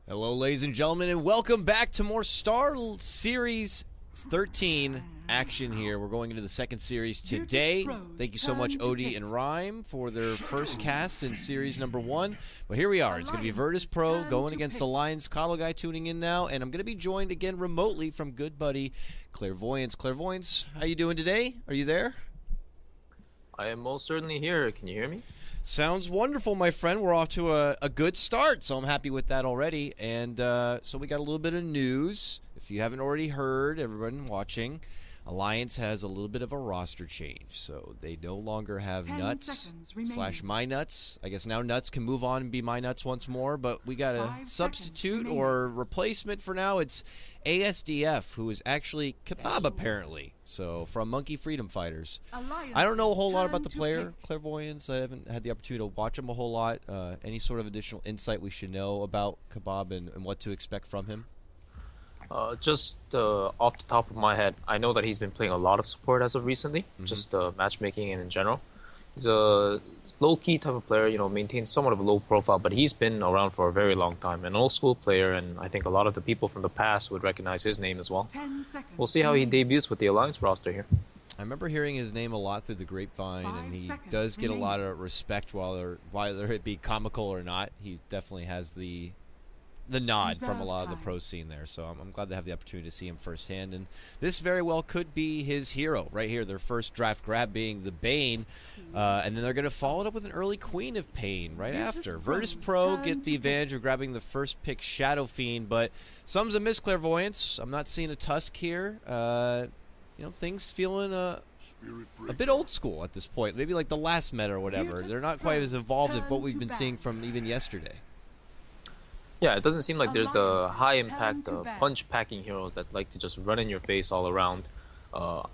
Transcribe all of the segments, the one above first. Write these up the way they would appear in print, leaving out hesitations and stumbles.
Hello, ladies and gentlemen, and welcome back to more Star Series 13 action here. We're going into the second series today. Thank you so much, Odie and Rhyme, for their first cast in series number 1. But here we are. It's going to be Virtus Pro going against Alliance. KotLGuy tuning in now, and I'm going to be joined again remotely from good buddy Clairvoyance. Clairvoyance, how you doing today? Are you there? I am most certainly here. Can you hear me? Sounds wonderful, my friend. We're off to a good start, so I'm happy with that already. And so we got a little bit of news. If you haven't already heard, everyone watching, Alliance has a little bit of a roster change. So they no longer have Nuts / My Nuts. I guess now Nuts can move on and be My Nuts once more, but we got a substitute or replacement for now. It's ASDF, who is actually Kebab, apparently. So, from Monkey Freedom Fighters. I don't know a whole lot about the player, Clairvoyance. I haven't had the opportunity to watch him a whole lot. Any sort of additional insight we should know about Kebab and what to expect from him? Just off the top of my head, I know that he's been playing a lot of support as of recently, just matchmaking and in general. He's a low-key type of player, maintains somewhat of a low profile, but he's been around for a very long time. An old-school player, and I think a lot of the people from the past would recognize his name as well. We'll see how he debuts with the Alliance roster here. I remember hearing his name a lot through the grapevine, and he does get a lot of respect, whether it be comical or not. He definitely has the nod from a lot of the pro scene there, so I'm glad to have the opportunity to see him firsthand, and this very well could be his hero right here. Their first draft grab being the Bane, and then they're going to follow it up with an early Queen of Pain right after. Virtus Pro get the advantage of grabbing the first pick, Shadow Fiend, but some's a miss, Clairvoyance. I'm not seeing a Tusk here. Things feeling a bit old school at this point, maybe like the last meta or whatever. They're not quite as evolved as what we've been seeing from even yesterday. Yeah, it doesn't seem like there's the high-impact punch-packing heroes that like to just run in your face all around.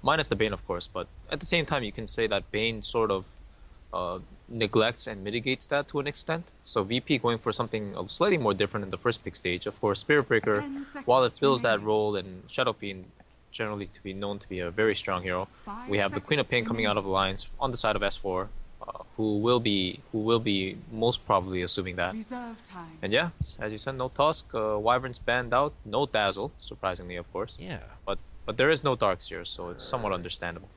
Minus the Bane, of course, but at the same time, you can say that Bane sort of neglects and mitigates that to an extent. So VP going for something slightly more different in the first pick stage. Of course, Spirit Breaker, while it fills that role, and Shadow Fiend, generally to be known to be a very strong hero. We have the Queen of Pain coming out of Alliance on the side of S4. Who will be most probably assuming that. And yeah, as you said, no Tusk, Wyvern's banned out, no Dazzle, surprisingly, of course. Yeah. But there is no Darkseer, so it's somewhat understandable.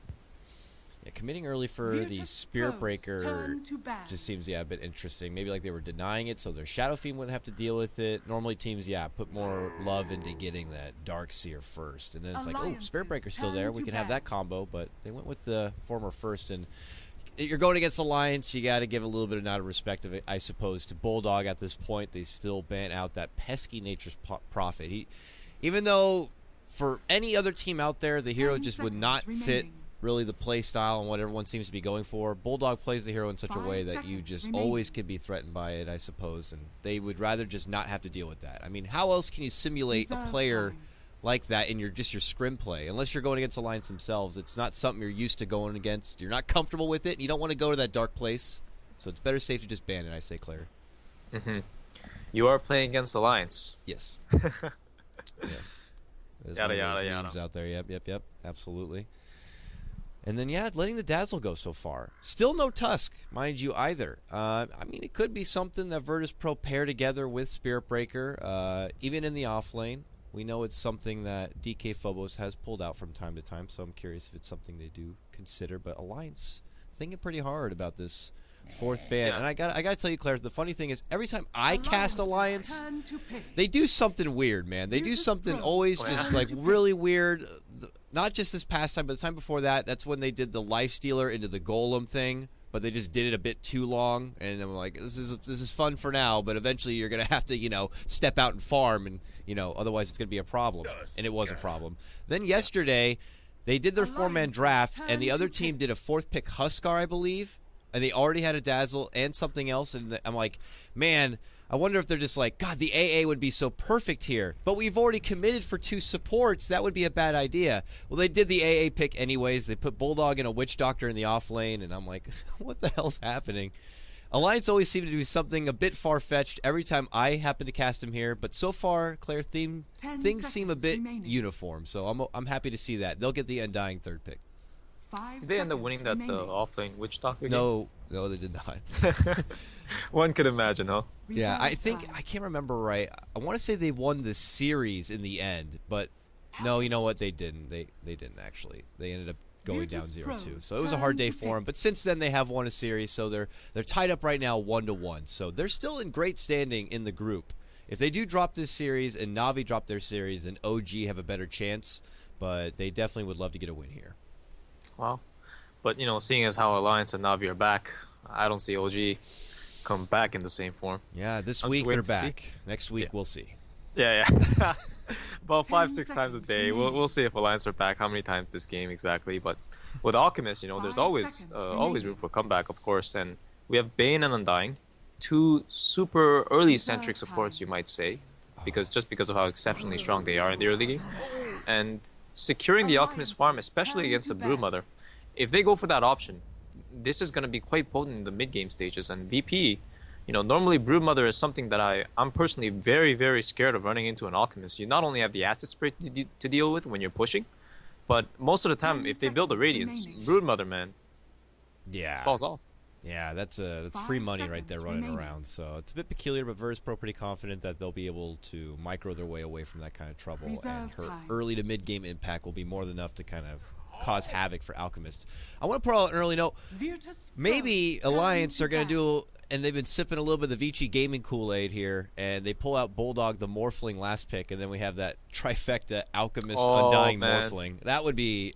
Yeah, committing early for the Spirit Breaker just seems, a bit interesting. Maybe like they were denying it so their Shadow Fiend wouldn't have to deal with it. Normally teams, put more love into getting that Darkseer first. And then it's like, oh, Spirit Breaker's still there. We can have that combo, but they went with the former first, and you're going against Alliance, you got to give a little bit of nod of respect, I suppose, to Bulldog at this point. They still ban out that pesky Nature's Prophet. Even though for any other team out there, the hero just would not fit really the play style and what everyone seems to be going for. Bulldog plays the hero in such a way that you just always could be threatened by it, I suppose, and they would rather just not have to deal with that. I mean, how else can you simulate a player like that in your scrim play? Unless you're going against Alliance themselves, it's not something you're used to going against. You're not comfortable with it, and you don't want to go to that dark place. So it's better safe to just ban it, I say, Claire. You are playing against Alliance. Yes. Yes. There's Yada, memes out there. Yep. Absolutely. And then, letting the Dazzle go so far. Still no Tusk, mind you, either. I mean, it could be something that Virtus Pro pair together with Spirit Breaker, even in the off lane. We know it's something that DK Phobos has pulled out from time to time, so I'm curious if it's something they do consider. But Alliance thinking pretty hard about this fourth ban. Yeah. And I gotta tell you, Claire, the funny thing is every time I cast Alliance, they do something weird, man. They do something always just like really weird. Not just this past time, but the time before that, that's when they did the Lifestealer into the Golem thing. But they just did it a bit too long, and I'm like, this is fun for now, but eventually you're gonna have to, step out and farm, and otherwise it's gonna be a problem, and it was a problem. Then yesterday, they did their 4-man draft, and the other team did a 4th pick Huskar, I believe, and they already had a Dazzle and something else, and I'm like, man, I wonder if they're just like, God, the AA would be so perfect here, but we've already committed for 2 supports. That would be a bad idea. Well, they did the AA pick anyways. They put Bulldog and a Witch Doctor in the off lane, and I'm like, what the hell's happening? Alliance always seem to do something a bit far-fetched every time I happen to cast him here, but so far, Claire, things seem a bit uniform, so I'm happy to see that. They'll get the Undying 3rd pick. Did they end up winning that off-lane witch doctor game? No, they did not. One could imagine, huh? Yeah, I can't remember right. I want to say they won the series in the end, but no, you know what? They didn't. They didn't actually. They ended up going down 0-2. So it was a hard day for them. But since then, they have won a series, so they're tied up right now 1-1. So they're still in great standing in the group. If they do drop this series and Na'Vi drop their series, then OG have a better chance. But they definitely would love to get a win here. Wow. But, seeing as how Alliance and Na'Vi are back, I don't see OG come back in the same form. Yeah, this week they're back. Next week we'll see. Yeah. About 5-6 times a day. We'll see if Alliance are back, how many times this game exactly. But with Alchemist, there's always room for comeback, of course. And we have Bane and Undying, two super early centric supports, you might say, because of how exceptionally strong they are in the early game. And securing the Alchemist farm, especially against the Broodmother, if they go for that option, this is going to be quite potent in the mid-game stages. And VP, normally Broodmother is something that I'm personally very, very scared of running into an Alchemist. You not only have the acid spray to deal with when you're pushing, but most of the time, if they build a Radiance, Broodmother, man, falls off. Yeah, that's free money right there running around. So it's a bit peculiar, but Virtus Pro pretty confident that they'll be able to micro their way away from that kind of trouble. And her early to mid-game impact will be more than enough to kind of cause havoc for Alchemist. I want to put out an early note. Maybe Alliance are going to do, and they've been sipping a little bit of the Vici Gaming Kool-Aid here, and they pull out Bulldog the Morphling last pick, and then we have that trifecta Alchemist Undying Morphling. That would be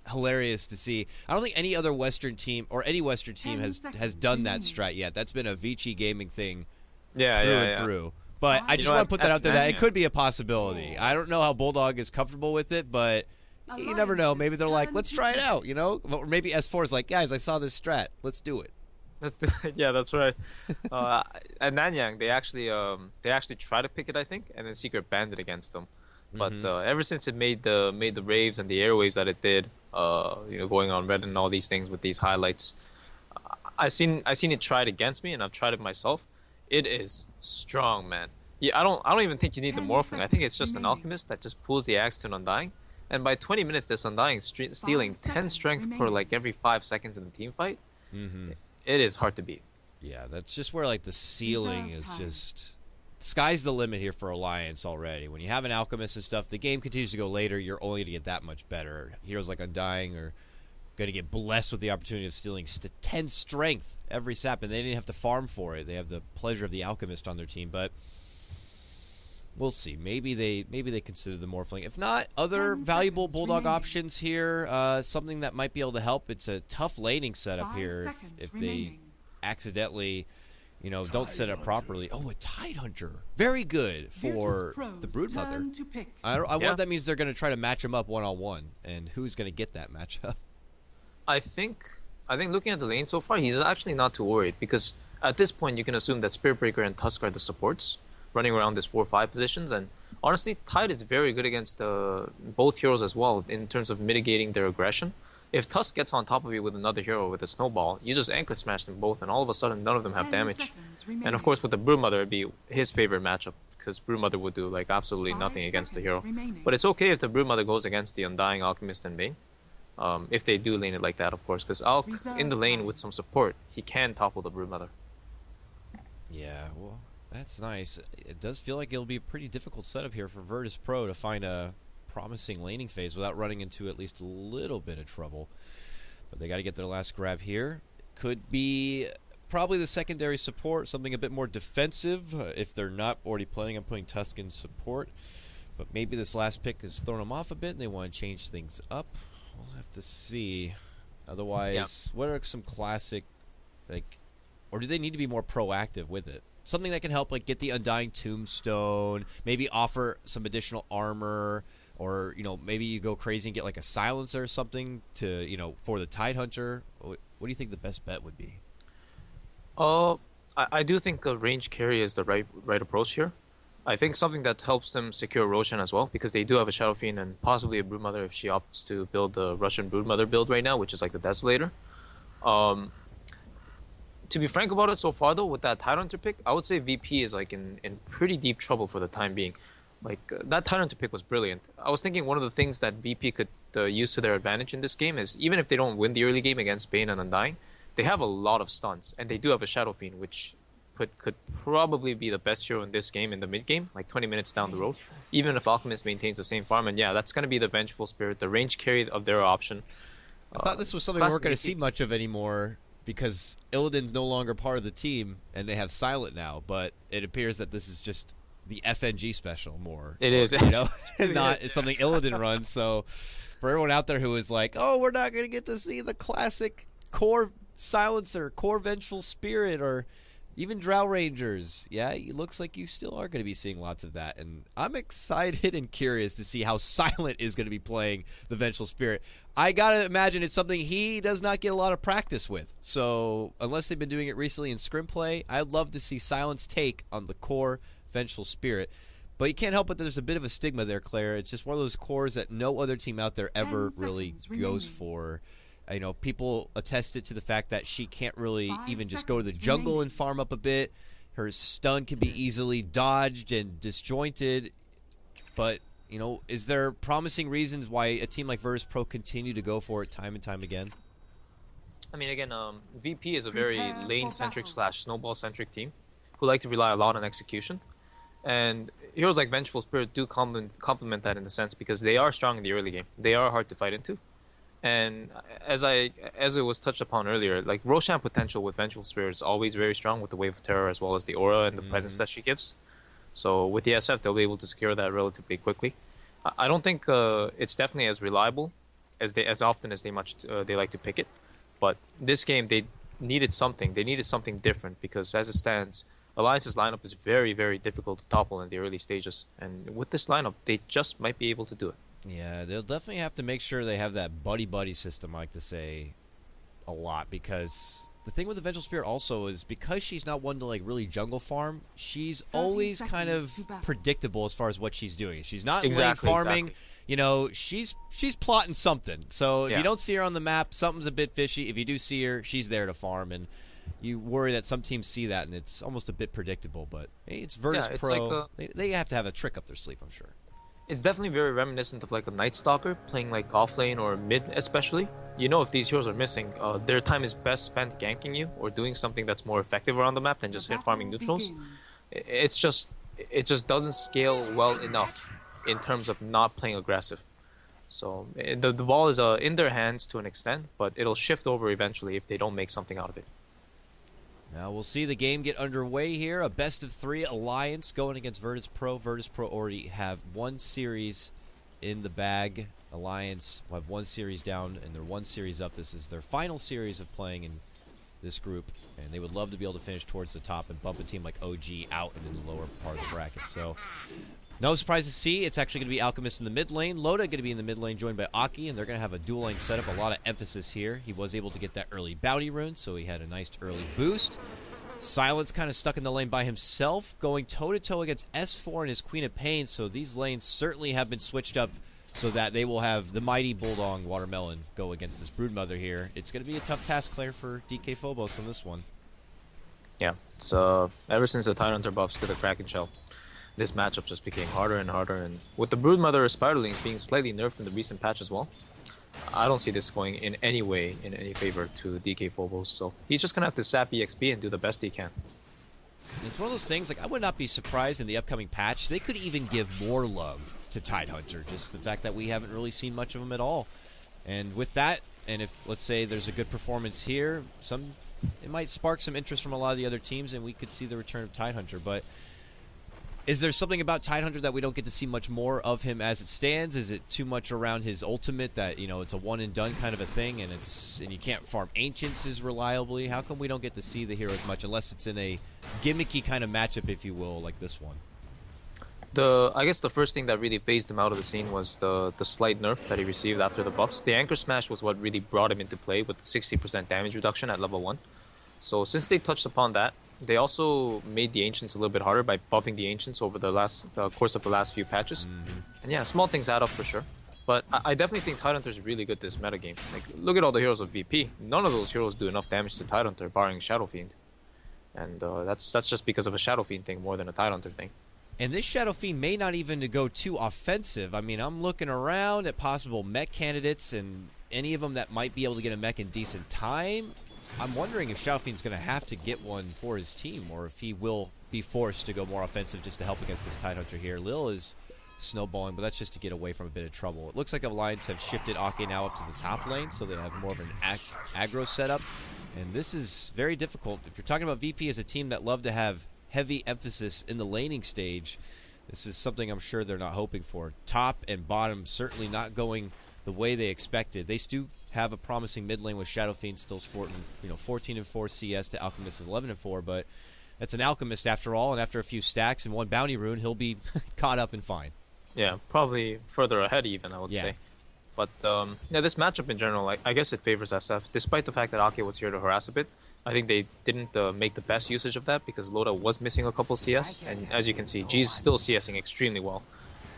hilarious to see. I don't think any other Western team or any Western team has done that strat yet. That's been a Vici Gaming thing through and through. But I just want to put that out there that it could be a possibility. I don't know how Bulldog is comfortable with it, but you never know. Maybe they're like, let's try it out, Or maybe S4 is like, guys, I saw this strat. Let's do it. Yeah, that's right. At Nanyang, they actually tried to pick it, I think, and then Secret banned it against them. But ever since it made the raves and the airwaves that it did, going on Reddit and all these things with these highlights, I seen it tried against me, and I've tried it myself. It is strong, man. Yeah, I don't even think you need the Morphling. I think it's just an Alchemist that just pulls the axe to an Undying. And by 20 minutes, this Undying stealing 10 strength per like every 5 seconds in the team fight. It is hard to beat. Yeah, that's just where like the ceiling is just... Sky's the limit here for Alliance already. When you have an Alchemist and stuff, the game continues to go later, you're only going to get that much better. Heroes like Undying are going to get blessed with the opportunity of stealing 10 strength every sap, and they didn't have to farm for it. They have the pleasure of the Alchemist on their team, but we'll see. Maybe they consider the Morphling. If not, other valuable Bulldog options here, something that might be able to help. It's a tough laning setup here if they accidentally... don't set it properly. Oh, a Tidehunter. Very good for the Broodmother. I want that means they're going to try to match them up one-on-one. And who's going to get that matchup? I think looking at the lane so far, he's actually not too worried. Because at this point, you can assume that Spirit Breaker and Tusk are the supports running around this 4-5 positions. And honestly, Tide is very good against both heroes as well in terms of mitigating their aggression. If Tusk gets on top of you with another hero with a snowball, you just anchor smash them both, and all of a sudden none of them have damage. And of course with the Broodmother, it'd be his favorite matchup, because Broodmother would do like absolutely nothing against the hero. But it's okay if the Broodmother goes against the Undying Alchemist and Bane. If they do lane it like that, of course, because Alk in the lane with some support, he can topple the Broodmother. Yeah, well, that's nice. It does feel like it'll be a pretty difficult setup here for Virtus Pro to find a promising laning phase without running into at least a little bit of trouble. But they got to get their last grab here. Could be probably the secondary support, something a bit more defensive if they're not already planning on putting Tusk in support. But maybe this last pick has thrown them off a bit and they want to change things up. We'll have to see. Otherwise, what are some classic, or do they need to be more proactive with it? Something that can help, get the Undying Tombstone, maybe offer some additional armor, or, maybe you go crazy and get, a silencer or something to, for the Tidehunter. What do you think the best bet would be? I do think a range carry is the right approach here. I think something that helps them secure Roshan as well, because they do have a Shadow Fiend and possibly a Broodmother if she opts to build the Russian Broodmother build right now, which is like the Desolator. To be frank about it so far, though, with that Tidehunter pick, I would say VP is, in pretty deep trouble for the time being. That Tidehunter pick was brilliant. I was thinking one of the things that VP could the use to their advantage in this game is even if they don't win the early game against Bane and Undying, they have a lot of stuns, and they do have a Shadow Fiend, which could probably be the best hero in this game in the mid game, like 20 minutes down the road, even if Alchemist maintains the same farm. And yeah, that's going to be the Vengeful Spirit, the range carry of their option. I thought this was something we weren't going to see much of anymore because Illidan's no longer part of the team, and they have Silent now, but it appears that this is just the FNG special more. It is. You know, not it's something Illidan runs. So for everyone out there who is like, oh, we're not going to get to see the classic core Silencer, core Vengeful Spirit, or even Drow Rangers, yeah, it looks like you still are going to be seeing lots of that. And I'm excited and curious to see how Silent is going to be playing the Vengeful Spirit. I got to imagine it's something he does not get a lot of practice with. So unless they've been doing it recently in scrim play, I'd love to see Silent's take on the core Vengeful Spirit. But you can't help but there's a bit of a stigma there, Claire. It's just one of those cores that no other team out there ever really goes for. You know, people attested to the fact that she can't really even just go to the jungle and farm up a bit. Her stun can be easily dodged and disjointed. But, you know, is there promising reasons why a team like Virtus Pro continue to go for it time and time again? I mean, again, VP is a very lane-centric / snowball-centric team who like to rely a lot on execution. And heroes like Vengeful Spirit do complement that in a sense because they are strong in the early game. They are hard to fight into. And as it was touched upon earlier, like Roshan potential with Vengeful Spirit is always very strong with the Wave of Terror as well as the aura and the presence that she gives. So with the SF, they'll be able to secure that relatively quickly. I don't think it's definitely as reliable as often as they like to pick it. But this game, they needed something. They needed something different because as it stands, Alliance's lineup is very, very difficult to topple in the early stages. And with this lineup, they just might be able to do it. Yeah, they'll definitely have to make sure they have that buddy-buddy system, I like to say, a lot, because the thing with the Vengeful Spirit also is because she's not one to like really jungle farm, she's always kind of predictable as far as what she's doing. She's not lane farming. You know, she's plotting something. So if you don't see her on the map, something's a bit fishy. If you do see her, she's there to farm, and you worry that some teams see that and it's almost a bit predictable. But hey, it's Virtus Pro. Like they have to have a trick up their sleeve, I'm sure. It's definitely very reminiscent of like a Night Stalker playing like off lane or mid especially. You know, if these heroes are missing, their time is best spent ganking you or doing something that's more effective around the map than just hit farming neutrals. It just doesn't scale well enough in terms of not playing aggressive. So the ball is in their hands to an extent, but it'll shift over eventually if they don't make something out of it. Now we'll see the game get underway here. A best-of-3 alliance going against Virtus Pro. Virtus Pro already have one series in the bag. Alliance will have one series down and they're one series up. This is their final series of playing in this group, and they would love to be able to finish towards the top and bump a team like OG out and in the lower part of the bracket. So no surprise to see. It's actually going to be Alchemist in the mid lane. Loda going to be in the mid lane, joined by Aki, and they're going to have a dual lane setup. A lot of emphasis here. He was able to get that early bounty rune, so he had a nice early boost. Silence kind of stuck in the lane by himself, going toe-to-toe against S4 and his Queen of Pain, so these lanes certainly have been switched up so that they will have the mighty Bulldog Watermelon go against this Broodmother here. It's going to be a tough task, Claire, for DK Phobos on this one. Yeah, it's ever since the Tidehunter buffs to the Kraken Shell, this matchup just became harder and harder, and with the Broodmother Spiderlings being slightly nerfed in the recent patch as well, I don't see this going in any way in any favor to DK Phobos, so he's just going to have to sap EXP and do the best he can. It's one of those things, like, I would not be surprised in the upcoming patch. They could even give more love to Tidehunter, just the fact that we haven't really seen much of him at all. And with that, and if, let's say, there's a good performance here, it might spark some interest from a lot of the other teams, and we could see the return of Tidehunter. But is there something about Tidehunter that we don't get to see much more of him as it stands? Is it too much around his ultimate that, you know, it's a one-and-done kind of a thing, and you can't farm Ancients as reliably? How come we don't get to see the hero as much, unless it's in a gimmicky kind of matchup, if you will, like this one? I guess the first thing that really phased him out of the scene was the slight nerf that he received after the buffs. The Anchor Smash was what really brought him into play with the 60% damage reduction at level 1. So since they touched upon that, they also made the Ancients a little bit harder by buffing the Ancients over the course of the last few patches. And yeah, small things add up for sure. But I definitely think Tidehunter is really good this metagame. Like, look at all the heroes of VP. None of those heroes do enough damage to Tidehunter, barring Shadow Fiend. And that's just because of a Shadow Fiend thing more than a Tidehunter thing. And this Shadow Fiend may not even go too offensive. I mean, I'm looking around at possible mech candidates and any of them that might be able to get a mech in decent time. I'm wondering if Shadow Fiend's going to have to get one for his team or if he will be forced to go more offensive just to help against this Tidehunter here. Lil is snowballing, but that's just to get away from a bit of trouble. It looks like Alliance have shifted Ake now up to the top lane, so they have more of an aggro setup. And this is very difficult. If you're talking about VP as a team that love to have heavy emphasis in the laning stage, this is something I'm sure they're not hoping for. Top and bottom certainly not going the way they expected. They do have a promising mid lane with Shadow Fiend still sporting, 14-4 CS to Alchemist's 11-4, but that's an Alchemist after all, and after a few stacks and one bounty rune, he'll be caught up and fine. Yeah, probably further ahead even, I would say. But yeah, this matchup in general, I guess it favors SF, despite the fact that Ake was here to harass a bit. I think they didn't make the best usage of that because Loda was missing a couple CS, and as you can see, G's still CSing extremely well.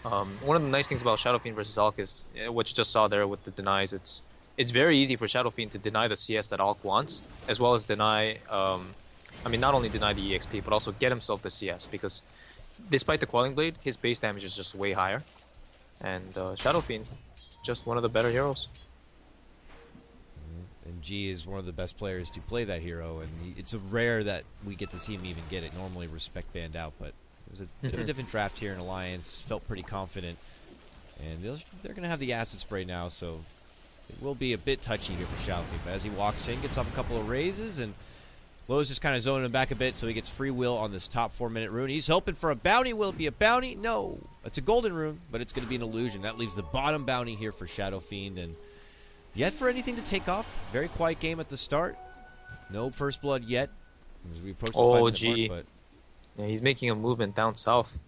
One of the nice things about Shadow Fiend versus Alk is what you just saw there with the denies. It's very easy for Shadow Fiend to deny the CS that Alk wants, as well as deny, not only deny the EXP, but also get himself the CS, because despite the Quelling Blade, his base damage is just way higher. And Shadow Fiend is just one of the better heroes. And G is one of the best players to play that hero, and it's rare that we get to see him even get it. Normally respect banned out, but it was a bit of a different draft here in Alliance. Felt pretty confident, and they're going to have the acid spray now, so it will be a bit touchy here for Shadow Fiend. But as he walks in, gets off a couple of raises, and Lowe's just kind of zoning him back a bit, so he gets free will on this top 4-minute rune. He's hoping for a bounty. Will it be a bounty? No. It's a golden rune, but it's going to be an illusion. That leaves the bottom bounty here for Shadow Fiend, and yet for anything to take off. Very quiet game at the start. No first blood yet as we approach the 5-minute mark, but yeah, he's making a movement down south.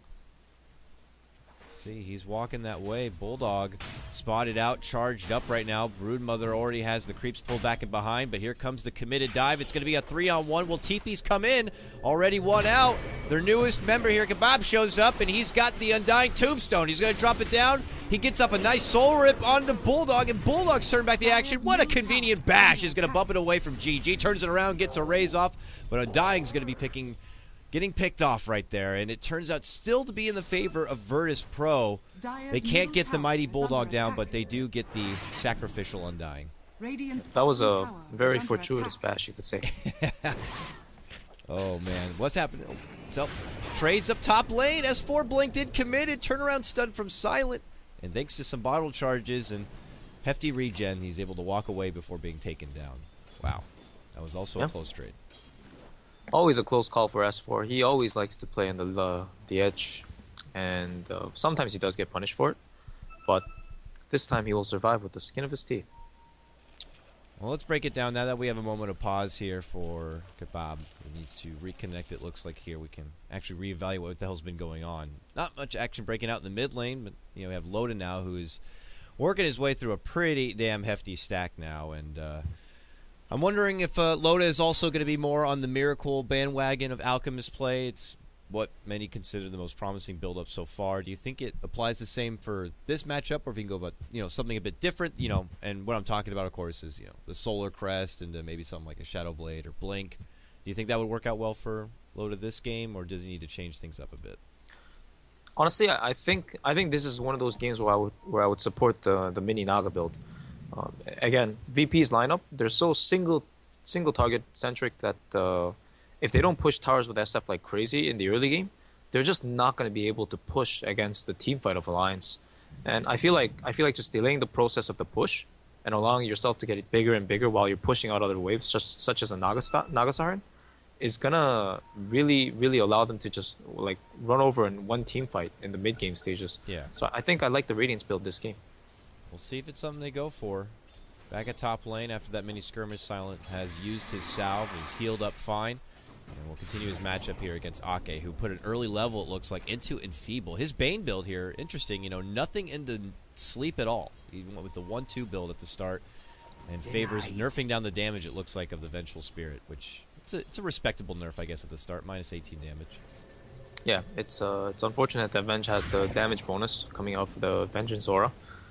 see, he's walking that way. Bulldog spotted out, charged up right now. Broodmother already has the creeps pulled back and behind, but here comes the committed dive. It's going to be a 3-on-1. Will TP's come in? Already one out. Their newest member here, Kebab, shows up, and he's got the Undying Tombstone. He's going to drop it down. He gets off a nice soul rip onto Bulldog, and Bulldog's turned back the action. What a convenient bash. Is going to bump it away from GG. Turns it around, gets a raise off, but Undying's going to be getting picked off right there, and it turns out still to be in the favor of Virtus Pro. They can't get the mighty Bulldog down, but they do get the sacrificial Undying. That was a very fortuitous bash, you could say. Oh, man. What's happening? So, trades up top lane. S4 blinked in, committed. Turnaround stun from Silent. And thanks to some bottle charges and hefty regen, he's able to walk away before being taken down. Wow. That was also a close trade. Always a close call for S4. He always likes to play on the edge, and sometimes he does get punished for it, but this time he will survive with the skin of his teeth. Well, let's break it down now that we have a moment of pause here for Kebab. He needs to reconnect. It looks like here we can actually reevaluate what the hell's been going on. Not much action breaking out in the mid lane, but we have Loda now who is working his way through a pretty damn hefty stack now, and I'm wondering if Loda is also going to be more on the Miracle bandwagon of Alchemist play. It's what many consider the most promising build-up so far. Do you think it applies the same for this matchup, or if you can go about something a bit different? And what I'm talking about, of course, is the Solar Crest and maybe something like a Shadow Blade or Blink. Do you think that would work out well for Loda this game, or does he need to change things up a bit? Honestly, I think this is one of those games where I would support the mini Naga build. Again, VP's lineup, they're so single target centric that if they don't push towers with SF like crazy in the early game, they're just not going to be able to push against the team fight of Alliance. And I feel like just delaying the process of the push and allowing yourself to get bigger and bigger while you're pushing out other waves, such as a Naga Siren, is gonna really allow them to just run over in one team fight in the mid game stages. Yeah. So I think I like the Radiance build this game. We'll see if it's something they go for. Back at top lane after that mini skirmish, Silent has used his salve, is healed up fine. And we'll continue his matchup here against Ake, who put an early level, it looks like, into Enfeeble. His Bane build here, interesting, nothing into sleep at all. He went with the 1-2 build at the start and favors nerfing down the damage, it looks like, of the Vengeful Spirit, which it's a respectable nerf, I guess, at the start, minus 18 damage. Yeah, it's unfortunate that Venge has the damage bonus coming out for the Vengeance aura.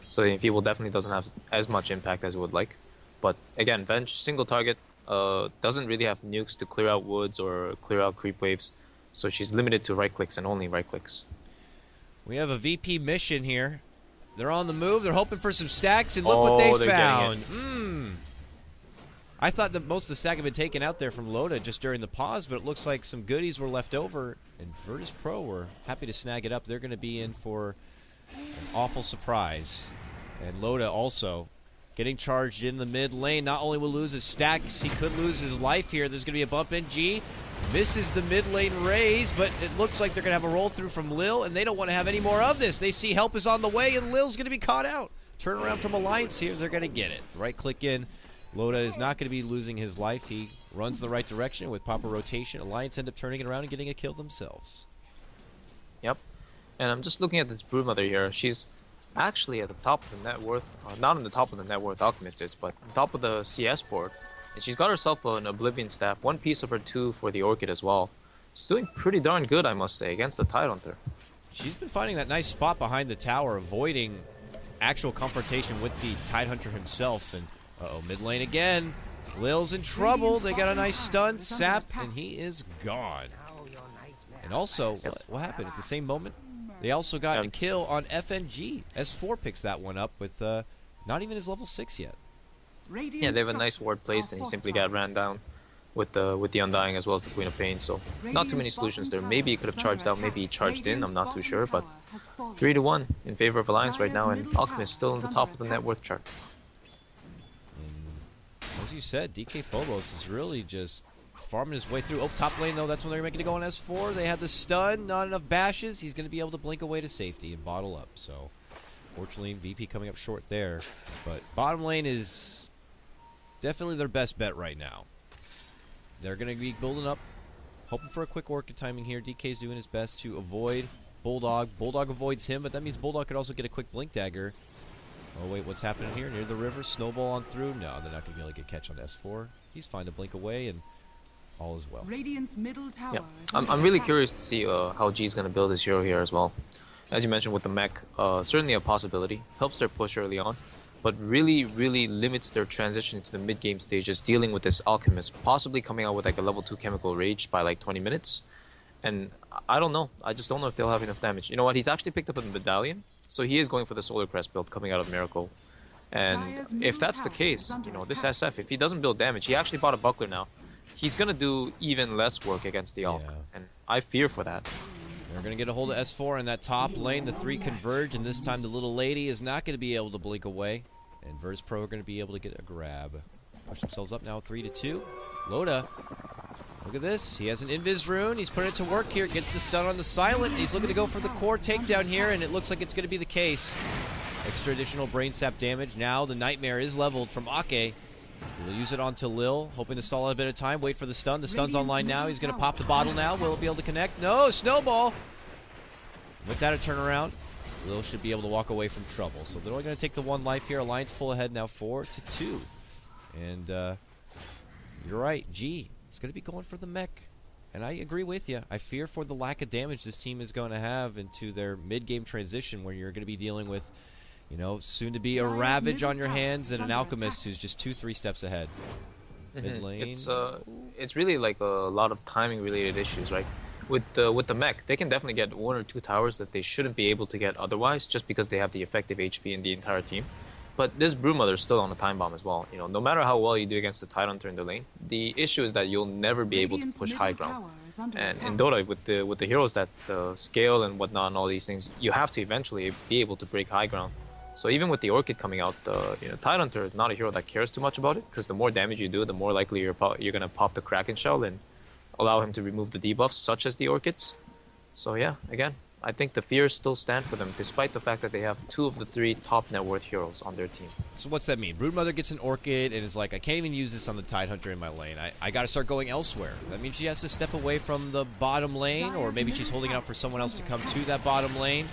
So the Enfeeble definitely doesn't have as much impact as it would like. But again, Venge, single target, doesn't really have nukes to clear out woods or clear out creep waves. so she's limited to right clicks and only right clicks. We have a VP mission here. They're on the move. They're hoping for some stacks, and look what they found. I thought that most of the stack had been taken out there from Loda just during the pause, but it looks like some goodies were left over, and Virtus Pro were happy to snag it up. They're going to be in for an awful surprise. And Loda also getting charged in the mid lane. Not only will lose his stacks, he could lose his life here. There's going to be a bump in. G misses the mid lane raise, but it looks like they're going to have a roll through from Lil, and they don't want to have any more of this. They see help is on the way, and Lil's going to be caught out. Turn around from Alliance here. They're going to get it. Right click in. Loda is not going to be losing his life. He runs the right direction with proper rotation. Alliance end up turning it around and getting a kill themselves. Yep. And I'm just looking at this Broodmother here. She's actually at the top of the net worth, not on the top of the net worth Alchemist is, but top of the CS board. And she's got herself an Oblivion staff, one piece of her two for the Orchid as well. She's doing pretty darn good, I must say, against the Tidehunter. She's been finding that nice spot behind the tower, avoiding actual confrontation with the Tidehunter himself. And mid lane again. Lil's in trouble. They got a nice stun, sap, and he is gone. And also, what happened at the same moment? They also got a kill on FNG. S4 picks that one up with not even his level 6 yet. Yeah, they have a nice ward placed, and he simply got ran down with the Undying as well as the Queen of Pain. So not too many solutions there. Maybe he could have charged out, maybe he charged in. I'm not too sure, but 3-1 in favor of Alliance right now, and Alchemist still in the top of the net worth chart. As you said, DK Phobos is really just farming his way through. Oh, top lane, though, that's when they're making it go on S4. They had the stun, not enough bashes. He's going to be able to blink away to safety and bottle up. So, fortunately, VP coming up short there. But bottom lane is definitely their best bet right now. They're going to be building up, hoping for a quick Orchid timing here. DK's doing his best to avoid Bulldog. Bulldog avoids him, but that means Bulldog could also get a quick blink dagger. Oh, wait, what's happening here? Near the river, snowball on through. No, they're not going to be able to get catch on S4. He's fine to blink away, and all is well. Radiant's middle tower. Yeah. I'm really curious to see how G's going to build his hero here as well. As you mentioned with the mech, certainly a possibility. Helps their push early on, but really, really limits their transition to the mid-game stages, dealing with this Alchemist, possibly coming out with like a level 2 Chemical Rage by like 20 minutes. And I don't know. I just don't know if they'll have enough damage. You know what? He's actually picked up a Medallion. So he is going for the Solar Crest build coming out of Miracle. And if that's the case, you know, this SF, if he doesn't build damage, he actually bought a Buckler now. He's going to do even less work against the Alch. Yeah. And I fear for that. They're going to get a hold of S4 in that top lane. The three converge, and this time the little lady is not going to be able to blink away. And Virtus Pro are going to be able to get a grab. Push themselves up now 3-2. Loda. Look at this. He has an Invis rune. He's putting it to work here. Gets the stun on the Silent. He's looking to go for the core takedown here, and it looks like it's going to be the case. Extra additional brain sap damage. Now the Nightmare is leveled from Ake. We'll use it onto Lil, hoping to stall a bit of time. Wait for the stun. The stun's online now. He's going to pop the bottle now. Will it be able to connect? No! Snowball! With that, a turnaround. Lil should be able to walk away from trouble. So they're only going to take the one life here. Alliance pull ahead now 4-2. And you're right. G. It's going to be going for the mech. And I agree with you. I fear for the lack of damage this team is going to have into their mid-game transition where you're going to be dealing with, you know, soon to be a Ravage on your hands and an Alchemist who's just 2-3 steps ahead. Mid lane. It's really like a lot of timing-related issues, right? With the mech, they can definitely get 1 or 2 towers that they shouldn't be able to get otherwise, just because they have the effective HP in the entire team. But this Broodmother is still on a time bomb as well. You know, no matter how well you do against the Tidehunter in the lane, the issue is that you'll never be able to push high ground. And in Dota, with the heroes that scale and whatnot and all these things, you have to eventually be able to break high ground. So even with the Orchid coming out, you know, Tidehunter is not a hero that cares too much about it, because the more damage you do, the more likely you're gonna pop the Kraken Shell and allow him to remove the debuffs, such as the Orchids. So yeah, again, I think the fears still stand for them, despite the fact that they have 2 of the 3 top net worth heroes on their team. So what's that mean? Broodmother gets an Orchid and is like, I can't even use this on the Tidehunter in my lane. I got to start going elsewhere. That means she has to step away from the bottom lane, or maybe she's holding out for someone else to come to that bottom lane.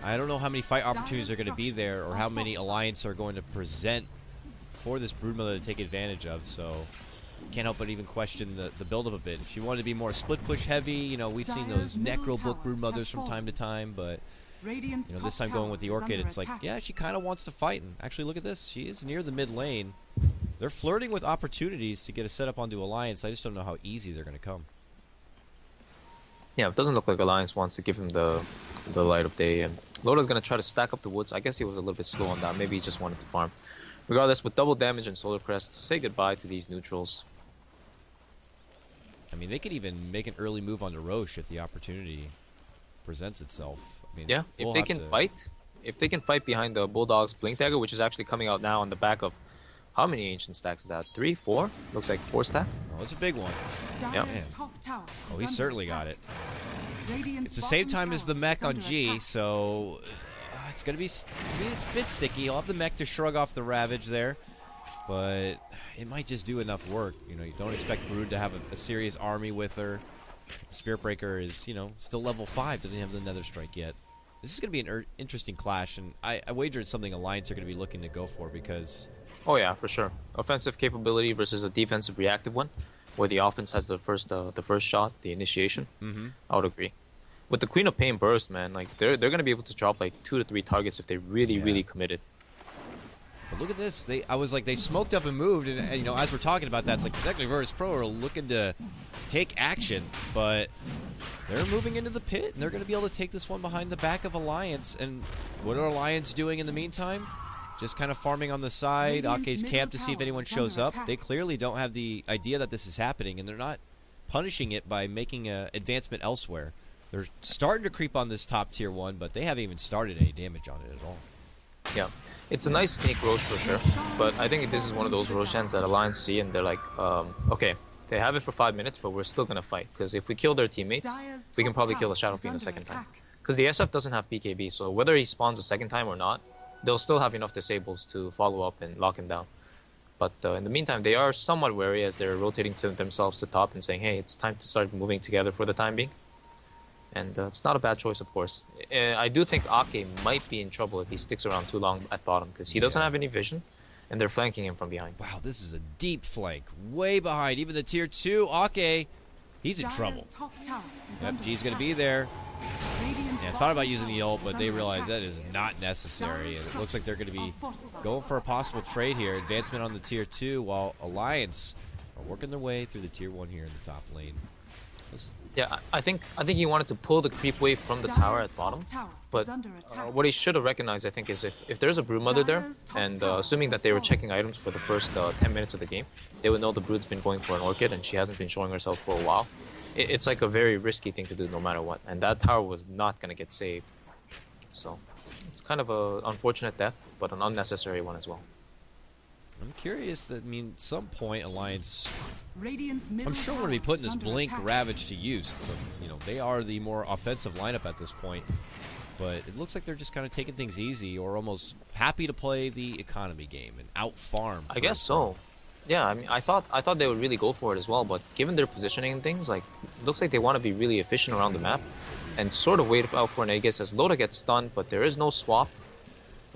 I don't know how many fight opportunities are going to be there, or how many Alliance are going to present for this Broodmother to take advantage of, so can't help but even question the build-up a bit. If she wanted to be more split-push heavy, you know, we've seen those Necro Book Broodmothers from time to time, but, you know, this time going with the Orchid, it's like, yeah, she kind of wants to fight. And actually, look at this. She is near the mid lane. They're flirting with opportunities to get a setup onto Alliance. I just don't know how easy they're going to come. Yeah, it doesn't look like Alliance wants to give him the light of day, and Loda's gonna try to stack up the woods. I guess he was a little bit slow on that. Maybe he just wanted to farm. Regardless, with double damage and Solar Crest, say goodbye to these neutrals. I mean, they could even make an early move on the Roche if the opportunity presents itself. I mean, Yeah, if they can fight, behind the Bulldog's Blink Dagger, which is actually coming out now on the back of how many ancient stacks is that? 3, 4? Looks like 4 stack. Oh, it's a big one. Yeah. Oh, he certainly got it. It's the same time as the mech on G, so it's gonna be it's a bit sticky. He'll have the mech to shrug off the Ravage there, but it might just do enough work. You know, you don't expect Brood to have a serious army with her. Spirit Breaker is, you know, still level 5, doesn't have the Nether Strike yet. This is gonna be an interesting clash, and I wager it's something Alliance are gonna be looking to go for because. Oh yeah, for sure. Offensive capability versus a defensive reactive one, where the offense has the first shot, the initiation. I would agree. With the Queen of Pain burst, man, like they're gonna be able to drop like 2 to 3 targets if they really committed. But look at this. I was like, they smoked up and moved, and you know, as we're talking about that, it's like actually Virtus Pro are looking to take action, but they're moving into the pit, and they're gonna be able to take this one behind the back of Alliance. And what are Alliance doing in the meantime? Just kind of farming on the side. Ake's camp to see if anyone shows up. They clearly don't have the idea that this is happening, and they're not punishing it by making an advancement elsewhere. They're starting to creep on this top tier 1, but they haven't even started any damage on it at all. Yeah, it's a nice sneak Roche for sure, but I think this is one of those Roshan's that Alliance see, and they're like, okay, they have it for 5 minutes, but we're still gonna fight, because if we kill their teammates, we can probably kill the Shadow Fiend a second time. Because the SF doesn't have BKB, so whether he spawns a second time or not, they'll still have enough disables to follow up and lock him down. But in the meantime, they are somewhat wary as they're rotating to themselves to top and saying, hey, it's time to start moving together for the time being. And it's not a bad choice, of course. I do think Ake might be in trouble if he sticks around too long at bottom, because he doesn't have any vision, and they're flanking him from behind. Wow, this is a deep flank. Way behind. Even the tier 2, Ake, he's in trouble. Yep, G's going to be there. Yeah, I thought about using the ult, but they realized that is not necessary. And it looks like they're going to be going for a possible trade here. Advancement on the tier 2, while Alliance are working their way through the tier 1 here in the top lane. Yeah, I think he wanted to pull the creep wave from the tower at bottom, but what he should have recognized, I think, is if there's a Broodmother there, and assuming that they were checking items for the first 10 minutes of the game, they would know the Brood's been going for an Orchid, and she hasn't been showing herself for a while. It's like a very risky thing to do no matter what, and that tower was not going to get saved. So it's kind of an unfortunate death, but an unnecessary one as well. I'm curious that, I mean, at some point, Alliance, I'm sure we're going to be putting this Blink Ravage to use. So, you know, they are the more offensive lineup at this point. But it looks like they're just kind of taking things easy or almost happy to play the economy game and out-farm. I guess so. Yeah, I mean, I thought they would really go for it as well, but given their positioning and things, like, it looks like they want to be really efficient around the map and sort of wait out for an Aegis as Loda gets stunned, but there is no swap.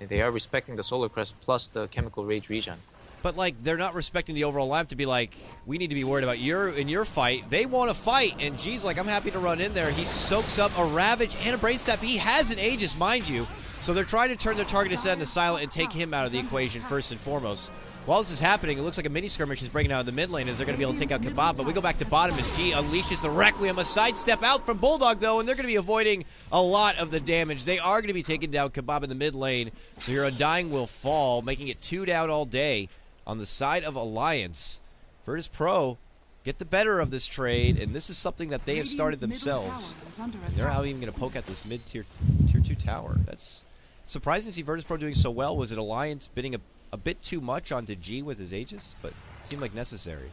They are respecting the Solar Crest plus the Chemical Rage regen. But, like, they're not respecting the overall lineup to be like, we need to be worried about your fight. They want to fight, and G's like, I'm happy to run in there. He soaks up a Ravage and a Brain Step. He has an Aegis, mind you. So they're trying to turn their target instead into silent and take him out of the equation first and foremost. While this is happening, it looks like a mini skirmish is breaking out in the mid lane as they're going to be able to take out Kebab. But we go back to bottom as G unleashes the Requiem. A sidestep out from Bulldog, though, and they're going to be avoiding a lot of the damage. They are going to be taking down Kebab in the mid lane. So your Undying will fall, making it 2 down all day on the side of Alliance. Virtus Pro get the better of this trade, and this is something that they have started themselves. And they're now even going to poke at this mid-tier tier 2 tower. That's surprising to see Virtus Pro doing so well. Was it Alliance bidding a bit too much onto G with his Aegis, but it seemed like necessary.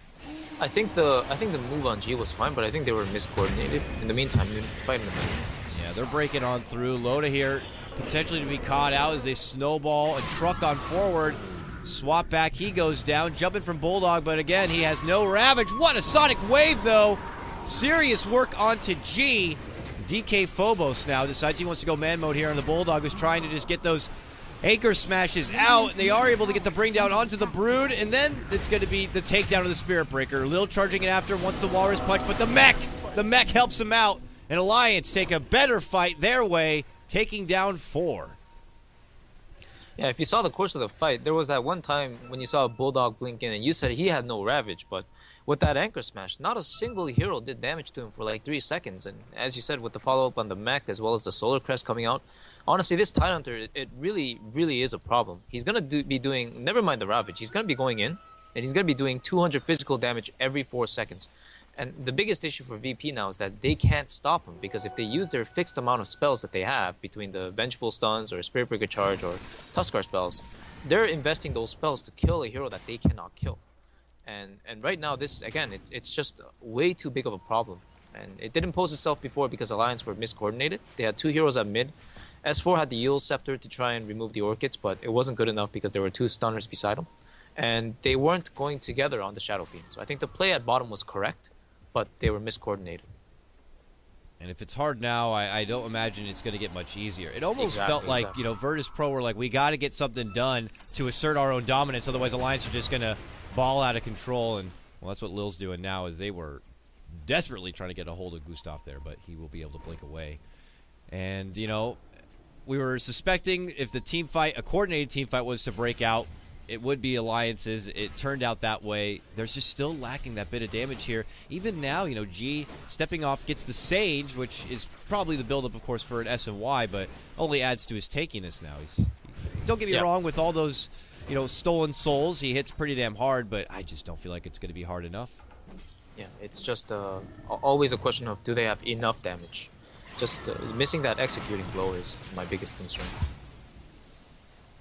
I think the move on G was fine, but I think they were miscoordinated. In the meantime, you fight in the middle. Yeah, they're breaking on through. Loda here, potentially to be caught out as they snowball. A truck on forward. Swap back, he goes down. Jumping from Bulldog, but again, he has no Ravage. What a Sonic Wave, though. Serious work onto G. DK Phobos now decides he wants to go man mode here on the Bulldog, who's trying to just get those Anchor Smashes out, and they are able to get the bring down onto the Brood, and then it's going to be the takedown of the Spirit Breaker. Lil charging it after once the Walrus Punch, but the mech helps him out, and Alliance take a better fight their way, taking down 4. Yeah, if you saw the course of the fight, there was that one time when you saw a Bulldog blink in and you said he had no Ravage, but with that anchor smash, not a single hero did damage to him for like 3 seconds. And as you said, with the follow-up on the mech as well as the Solar Crest coming out, honestly, this Tidehunter, it really, really is a problem. He's going to be doing, never mind the Ravage, he's going to be going in, and he's going to be doing 200 physical damage every 4 seconds. And the biggest issue for VP now is that they can't stop him, because if they use their fixed amount of spells that they have between the Vengeful Stuns or Spirit Breaker Charge or Tuskar spells, they're investing those spells to kill a hero that they cannot kill. And right now, this, again, it's just way too big of a problem. And it didn't pose itself before because Alliance were miscoordinated. They had 2 heroes at mid. S4 had the Yule Scepter to try and remove the Orchids, but it wasn't good enough because there were 2 stunners beside him. And they weren't going together on the Shadow Fiend. So I think the play at bottom was correct, but they were miscoordinated. And if it's hard now, I don't imagine it's going to get much easier. It almost felt like, you know, Virtus Pro were like, we got to get something done to assert our own dominance, otherwise Alliance are just going to ball out of control. And, well, that's what Lil's doing now, is they were desperately trying to get a hold of Gustav there, but he will be able to blink away. And, you know, we were suspecting if the team fight, a coordinated team fight, was to break out, it would be Alliances. It turned out that way. There's just still lacking that bit of damage here. Even now, you know, G stepping off gets the Sage, which is probably the buildup, of course, for an SNY, but only adds to his tankiness now. Don't get me wrong, with all those, you know, stolen souls, he hits pretty damn hard, but I just don't feel like it's going to be hard enough. Yeah, it's just always a question of, do they have enough damage? Just missing that executing blow is my biggest concern.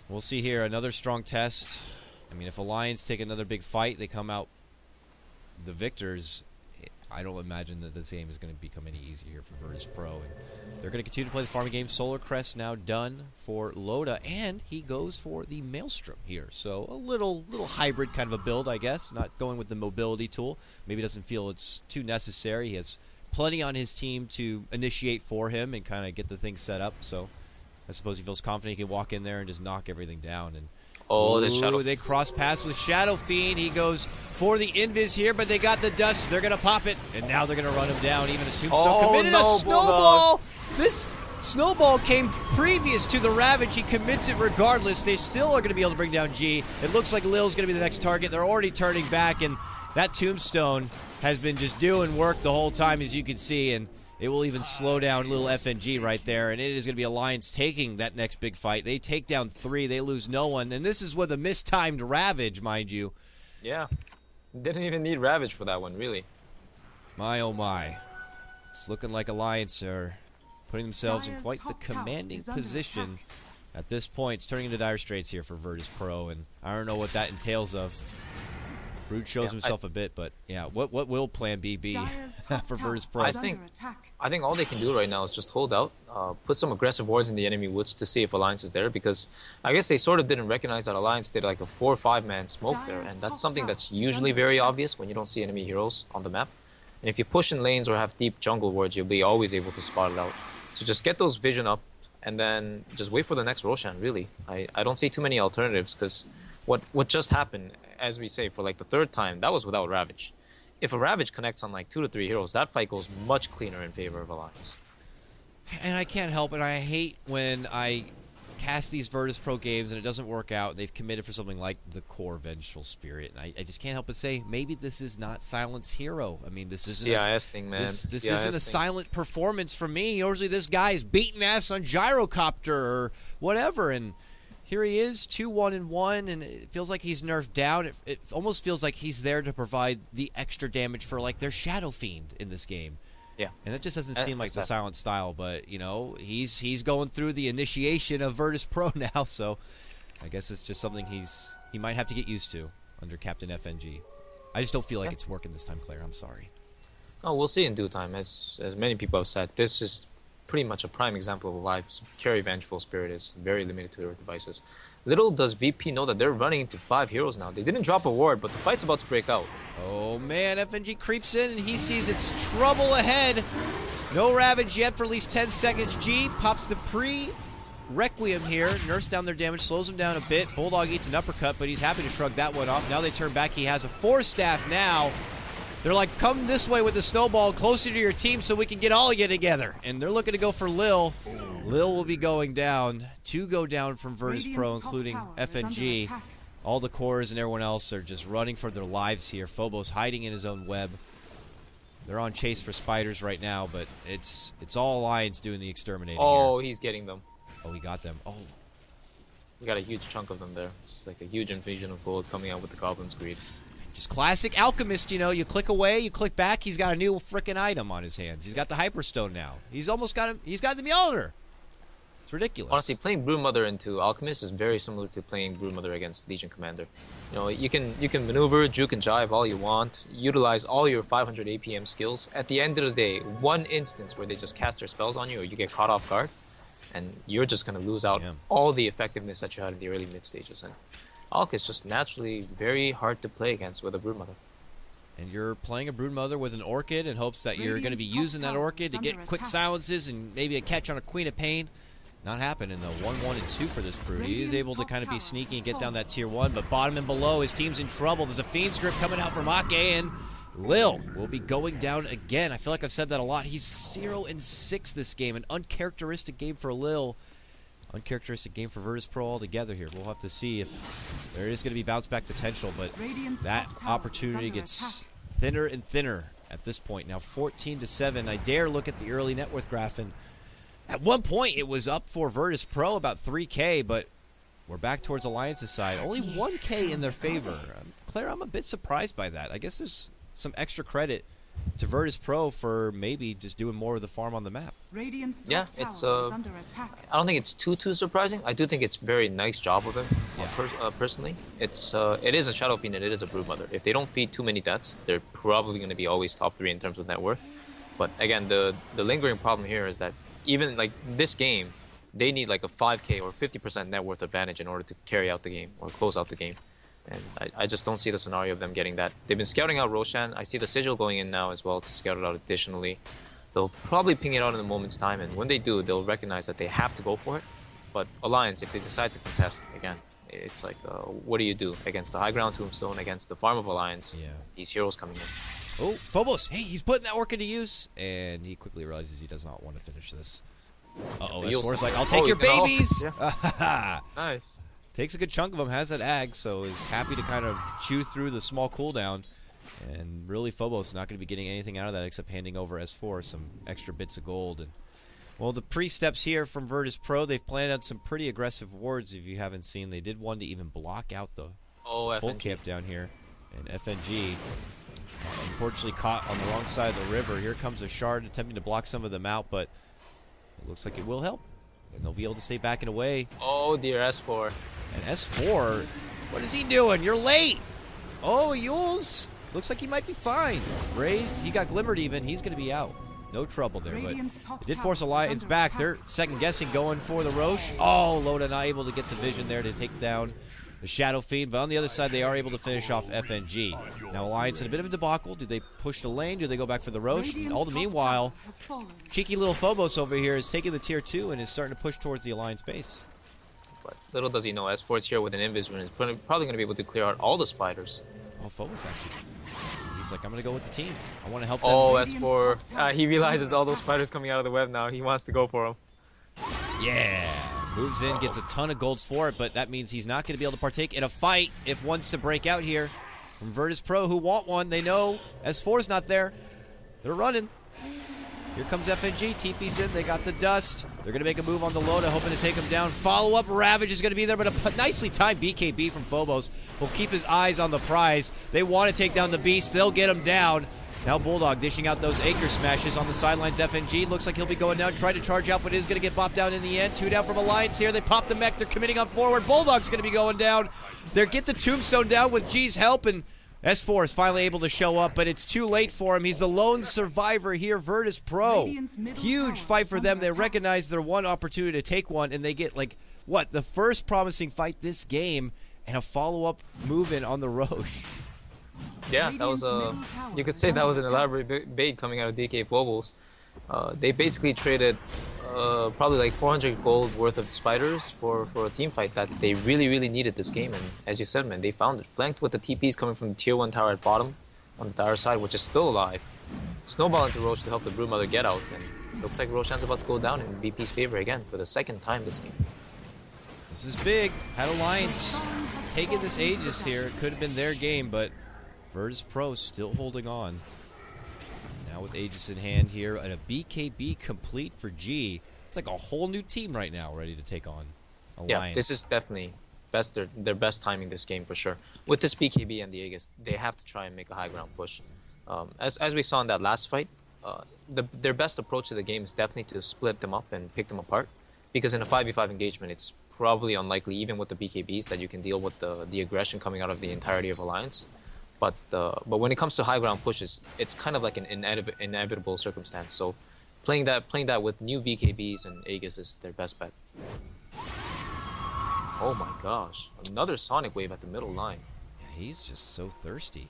We'll see here, another strong test. I mean, if Alliance take another big fight, they come out the victors. I don't imagine that this game is going to become any easier for Virtus Pro. And they're going to continue to play the farming game. Solar Crest now done for Loda, and he goes for the Maelstrom here. So a little hybrid kind of a build, I guess. Not going with the mobility tool. Maybe doesn't feel it's too necessary. He has plenty on his team to initiate for him and kind of get the thing set up. So I suppose he feels confident he can walk in there and just knock everything down. And this Shadow they cross paths with Shadow Fiend. He goes for the Invis here, but they got the dust. They're going to pop it, and now they're going to run him down. Even as Tombstone committed a snowball. This snowball came previous to the Ravage. He commits it regardless. They still are going to be able to bring down G. It looks like Lil's going to be the next target. They're already turning back, and that Tombstone has been just doing work the whole time, as you can see, and it will even slow down little FNG right there, and it is going to be Alliance taking that next big fight. They take down 3. They lose no one, and this is with a mistimed Ravage, mind you. Yeah. Didn't even need Ravage for that one, really. My, oh my. It's looking like Alliance are putting themselves in quite the commanding position at this point. It's turning into dire straits here for Virtus Pro, and I don't know what that entails of. Brood shows himself a bit, but yeah, what will Plan B be for Virtus Pro? I think all they can do right now is just hold out, put some aggressive wards in the enemy woods to see if Alliance is there, because I guess they sort of didn't recognize that Alliance did like a 4 or 5 man smoke there, and that's something that's usually very obvious when you don't see enemy heroes on the map. And if you push in lanes or have deep jungle wards, you'll be always able to spot it out. So just get those vision up, and then just wait for the next Roshan, really. I don't see too many alternatives, because what just happened, as we say, for like the 3rd time, that was without Ravage. If a Ravage connects on like 2 to 3 heroes, that fight goes much cleaner in favor of Alliance. And I can't help it. I hate when I cast these Virtus Pro games and it doesn't work out. They've committed for something like the core Vengeful Spirit. And I just can't help but say, maybe this is not Silent's hero. I mean, this isn't CIS thing, man. This isn't a silent performance from me. Usually this guy is beating ass on Gyrocopter or whatever, and here he is, 2-1-1, and it feels like he's nerfed down. It almost feels like he's there to provide the extra damage for like their Shadow Fiend in this game. Yeah. And that just doesn't seem like the Silent style, but you know, he's going through the initiation of Virtus Pro now, so I guess it's just something he might have to get used to under Captain FNG. I just don't feel like it's working this time, Claire. I'm sorry. Oh, we'll see in due time. As many people have said, this is pretty much a prime example of a live carry Vengeful Spirit is very limited to their devices. Little does VP know that they're running into 5 heroes now. They didn't drop a ward, but the fight's about to break out. Oh man, FNG creeps in and he sees it's trouble ahead. No Ravage yet for at least 10 seconds. G pops the pre-Requiem here. Nurse down their damage, slows him down a bit. Bulldog eats an uppercut, but he's happy to shrug that one off. Now they turn back. He has a 4-staff now. They're like, come this way with the snowball closer to your team so we can get all of you together. And they're looking to go for Lil. Lil will be going down. 2 go down from Virtus.pro, including FNG. All the cores and everyone else are just running for their lives here. Phobos hiding in his own web. They're on chase for spiders right now, but it's all Alliance doing the exterminating Oh, here. he's getting them. Oh, he got them. Oh. We got a huge chunk of them there. It's just like a huge infusion of gold coming out with the Goblin's Greed. Just classic Alchemist, you know. You click away, you click back, he's got a new frickin' item on his hands. He's got the Hyperstone now. He's almost got him. He's got the Mjolnir. It's ridiculous. Honestly, playing Broodmother into Alchemist is very similar to playing Broodmother against Legion Commander. You know, you can maneuver, juke and jive all you want, utilize all your 500 APM skills. At the end of the day, one instance where they just cast their spells on you or you get caught off guard, and you're just going to lose out all the effectiveness that you had in the early mid stages. And Alch is just naturally very hard to play against with a Broodmother. And you're playing a Broodmother with an Orchid in hopes that you're going to be using that Orchid to get quick silences and maybe a catch on a Queen of Pain. Not happening though. 1, 1, and 2 for this Brood. He is able to kind of be sneaky and get down that tier 1, but bottom and below, his team's in trouble. There's a Fiend's Grip coming out from Ake, and Lil will be going down again. I feel like I've said that a lot. He's 0-6 this game. An uncharacteristic game for Lil. Uncharacteristic game for Virtus.pro altogether here. We'll have to see if there is going to be bounce back potential, but that opportunity gets thinner and thinner at this point. Now 14-7. I dare look at the early net worth graph, and at one point it was up for Virtus.pro about 3K, but we're back towards Alliance's side. Only 1K in their favor. Claire, I'm a bit surprised by that. I guess there's some extra credit to Virtus.pro for maybe just doing more of the farm on the map. Yeah, it's I don't think it's too surprising. I do think it's a very nice job of him. Personally, it is a Shadow Fiend and it is a Broodmother. If they don't feed too many deaths, they're probably going to be always top 3 in terms of net worth. But again, the lingering problem here is that even like this game, they need like a 5K or 50% net worth advantage in order to carry out the game or close out the game. And I just don't see the scenario of them getting that. They've been scouting out Roshan. I see the Sigil going in now as well to scout it out additionally. They'll probably ping it out in a moment's time, and when they do, they'll recognize that they have to go for it. But Alliance, if they decide to contest, again, it's like, what do you do against the High Ground Tombstone, against the Farm of Alliance? Yeah. These heroes coming in. Oh, Phobos! Hey, he's putting that Orchid to use, and he quickly realizes he does not want to finish this. Uh-oh, S4's like, I'll take your babies! Yeah. Nice. Takes a good chunk of them, has that ag, so is happy to kind of chew through the small cooldown. And really, Phobos is not going to be getting anything out of that except handing over S4 some extra bits of gold. And well, the pre-steps here from Virtus.pro, they've planned out some pretty aggressive wards. If you haven't seen, they did one to even block out the full camp down here. And FNG, unfortunately, caught on the wrong side of the river. Here comes a shard attempting to block some of them out, but it looks like it will help. And they'll be able to stay back and away. Oh dear, S4. And S4, what is he doing? You're late. Oh, Yules. Looks like he might be fine. Raised, he got glimmered even. He's going to be out. No trouble there, but it did force Alliance back. They're second-guessing going for the Roche. Oh, Loda not able to get the vision there to take down the Shadow Fiend, but on the other side, they are able to finish off FNG. Now, Alliance in a bit of a debacle. Do they push the lane? Do they go back for the Roche? All the meanwhile, cheeky little Phobos over here is taking the tier 2 and is starting to push towards the Alliance base. But little does he know, S4 is here with an Invis rune. He's probably going to be able to clear out all the spiders. Oh, Phobos actually. He's like, I'm going to go with the team. I want to help them. Oh, S4. He realizes all those spiders coming out of the web now. He wants to go for them. Yeah. Moves in, gets a ton of golds for it, but that means he's not going to be able to partake in a fight if one's to break out here. From Virtus.pro, who want one. They know S4's not there. They're running. Here comes FNG. TP's in. They got the dust. They're going to make a move on the Loda, hoping to take him down. Follow-up. Ravage is going to be there, but a nicely timed BKB from Phobos will keep his eyes on the prize. They want to take down the Beast. They'll get him down. Now Bulldog dishing out those Acre Smashes on the sidelines. FNG looks like he'll be going down, trying to charge out, but it is going to get bopped down in the end. 2 down from Alliance here. They pop the mech. They're committing up forward. Bulldog's going to be going down. They get the Tombstone down with G's help, and S4 is finally able to show up, but it's too late for him. He's the lone survivor here, Virtus.pro. Huge fight for them. They recognize their one opportunity to take one, and they get, like, what, the first promising fight this game, and a follow-up move-in on the Roche. Yeah, that was you could say that was an elaborate bait coming out of DK Phobos. They basically traded probably like 400 gold worth of spiders for a team fight that they really needed this game. And as you said, man, they found it. Flanked with the TPs coming from the tier 1 tower at bottom on the tower side, which is still alive. snowball into Roche to help the Broodmother get out, and looks like Roshan's about to go down in VP's favor again for the second time this game. This is big. Had Alliance taking this Aegis here. Could have been their game, but Virtus Pro still holding on. Now with Aegis in hand here, and a BKB complete for G. It's like a whole new team right now ready to take on Alliance. Yeah, this is definitely their best timing this game for sure. With this BKB and the Aegis, they have to try and make a high ground push. As we saw in that last fight, their best approach to the game is definitely to split them up and pick them apart. Because in a 5v5 engagement, it's probably unlikely, even with the BKBs, that you can deal with the aggression coming out of the entirety of Alliance. But when it comes to high ground pushes, it's kind of like an inevitable circumstance. So playing that with new BKBs and Aegis is their best bet. Oh my gosh, another Sonic Wave at the middle line. Yeah, he's just so thirsty.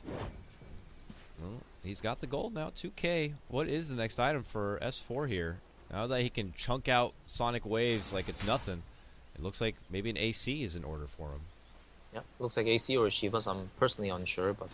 Well, he's got the gold now, 2K. What is the next item for S4 here? Now that he can chunk out Sonic Waves like it's nothing, it looks like maybe an AC is in order for him. Yeah, looks like AC or Shivas. I'm personally unsure, but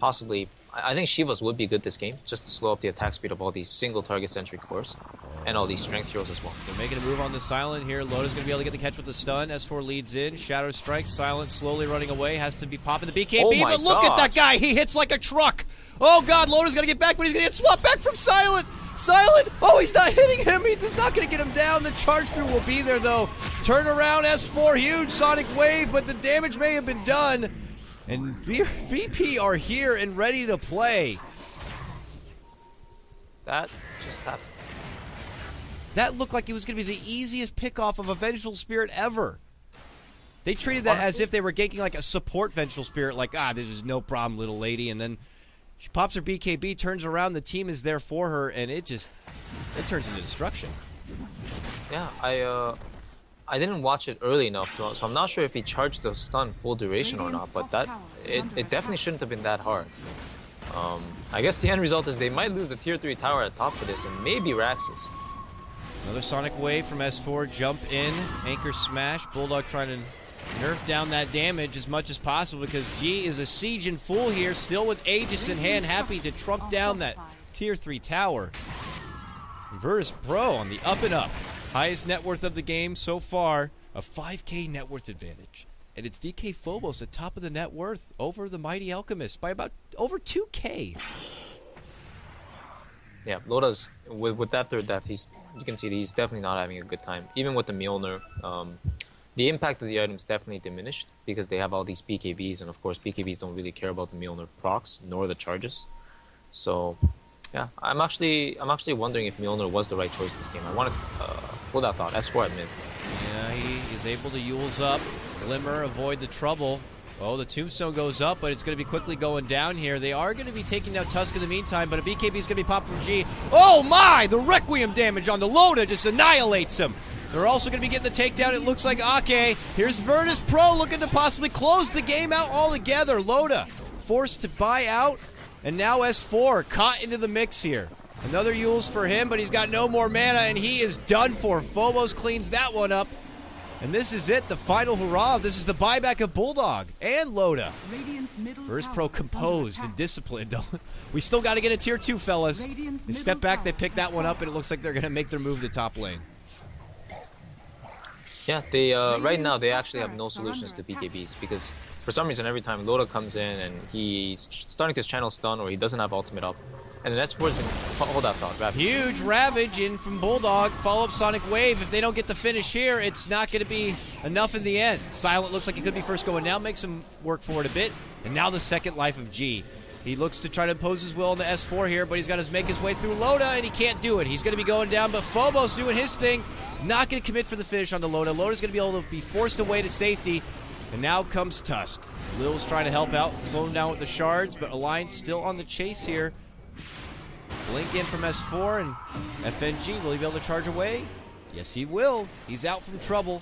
possibly. I think Shivas would be good this game, just to slow up the attack speed of all these single target centric cores, and all these strength heroes as well. They're making a move on the Silent here. Loda's going to be able to get the catch with the stun. S4 leads in. Shadow strikes. Silent slowly running away. Has to be popping the BKB. Oh but look at that guy. He hits like a truck. Oh, God. Loda's going to get back, but he's going to get swapped back from Silent. Silent. Oh, he's not hitting him. He's not going to get him down. The charge through will be there, though. Turn around. S4. Huge Sonic Wave, but the damage may have been done. And VP are here and ready to play. That just happened. That looked like it was going to be the easiest pickoff of a Vengeful Spirit ever. They treated that as if they were ganking like a support Vengeful Spirit, like, this is no problem, little lady. And then she pops her BKB, turns around, the team is there for her, and it turns into destruction. Yeah, I didn't watch it early enough, so I'm not sure if he charged the stun full duration or not, but it definitely shouldn't have been that hard. I guess the end result is they might lose the tier 3 tower at top for this, and maybe Raxus. Another Sonic Wave from S4, jump in, anchor smash, Bulldog trying to nerf down that damage as much as possible because G is a siege in full here, still with Aegis in hand, happy to truck down that tier 3 tower. Virtus Pro on the up and up. Highest net worth of the game so far, a 5K net worth advantage. And it's DK Phobos at top of the net worth over the Mighty Alchemist by about over 2K. Yeah, Loda's, with that third death, you can see that he's definitely not having a good time. Even with the Mjolnir, the impact of the items definitely diminished because they have all these BKBs, and of course BKBs don't really care about the Mjolnir procs nor the charges. So, yeah, I'm actually wondering if Mjolnir was the right choice this game. I want to hold that thought. S4 at mid. Yeah, he is able to Yule's up, Glimmer, avoid the trouble. Oh, the tombstone goes up, but it's going to be quickly going down here. They are going to be taking down Tusk in the meantime, but a BKB is going to be popped from G. Oh my! The Requiem damage on the Loda just annihilates him. They're also going to be getting the takedown, it looks like. Okay, here's Virtus Pro looking to possibly close the game out altogether. Loda forced to buy out, and now S4 caught into the mix here. Another Yule's for him, but he's got no more mana, and he is done for. Phobos cleans that one up. And this is it, the final hurrah. This is the buyback of Bulldog and Loda. Virtus Pro composed and disciplined, though. We still got to get a tier 2, fellas. They step back, they pick that one up, and it looks like they're going to make their move to top lane. Yeah, they right now they actually have no solutions to BKBs because for some reason every time Loda comes in and he's starting to channel stun or he doesn't have ultimate up, and then that's where hold that thought. Ravage. Huge Ravage in from Bulldog. Follow up Sonic Wave. If they don't get the finish here, it's not going to be enough in the end. Silent looks like he could be first going now. Makes him work for it a bit. And now the second life of G. He looks to try to impose his will on the S4 here, but he's got to make his way through Loda, and he can't do it. He's going to be going down, but Phobos doing his thing. Not going to commit for the finish on the Loda. Loda's going to be able to be forced away to safety. And now comes Tusk. Lil's trying to help out, slow him down with the shards, but Alliance still on the chase here. Blink in from S4, and FNG, will he be able to charge away? Yes, he will. He's out from trouble.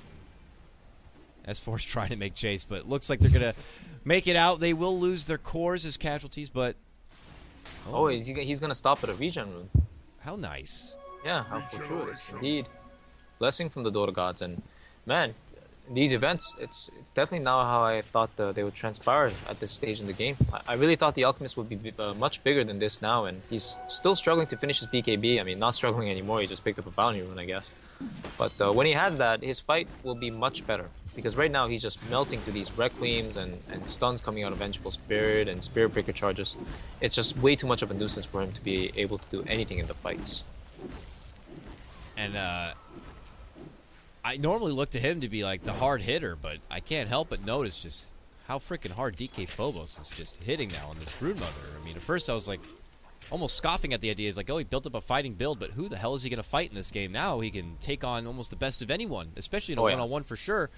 S4's trying to make chase, but it looks like they're going to make it out. They will lose their cores as casualties, but... Oh, he's going to stop at a regen rune. How nice. Yeah, how fortuitous, indeed. Blessing from the Dota gods, and man, these events, it's definitely not how I thought they would transpire at this stage in the game. I really thought the Alchemist would be much bigger than this now, and he's still struggling to finish his BKB. I mean, not struggling anymore. He just picked up a bounty rune, I guess. But when he has that, his fight will be much better. Because right now he's just melting to these Requiems and stuns coming out of Vengeful Spirit and Spirit Breaker charges. It's just way too much of a nuisance for him to be able to do anything in the fights. And I normally look to him to be like the hard hitter, but I can't help but notice just how freaking hard DK Phobos is just hitting now on this Broodmother. I mean, at first I was like almost scoffing at the idea. It's like, oh, he built up a fighting build, but who the hell is he going to fight in this game? Now he can take on almost the best of anyone, especially in a one-on-one for sure.